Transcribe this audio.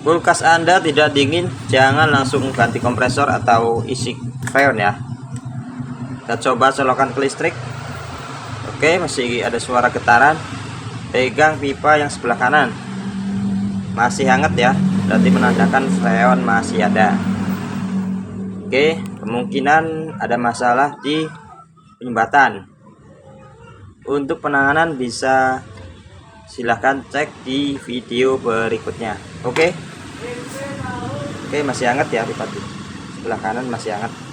kulkas Anda tidak dingin, jangan langsung ganti kompresor atau isi freon ya. Kita coba colokan ke listrik. Oke, masih ada suara getaran. Pegang pipa yang sebelah kanan, masih hangat ya, berarti menandakan freon masih ada. Oke, kemungkinan ada masalah di penyumbatan. Untuk penanganan bisa silahkan cek di video berikutnya. Oke, masih hangat ya pipa sebelah kanan, masih hangat.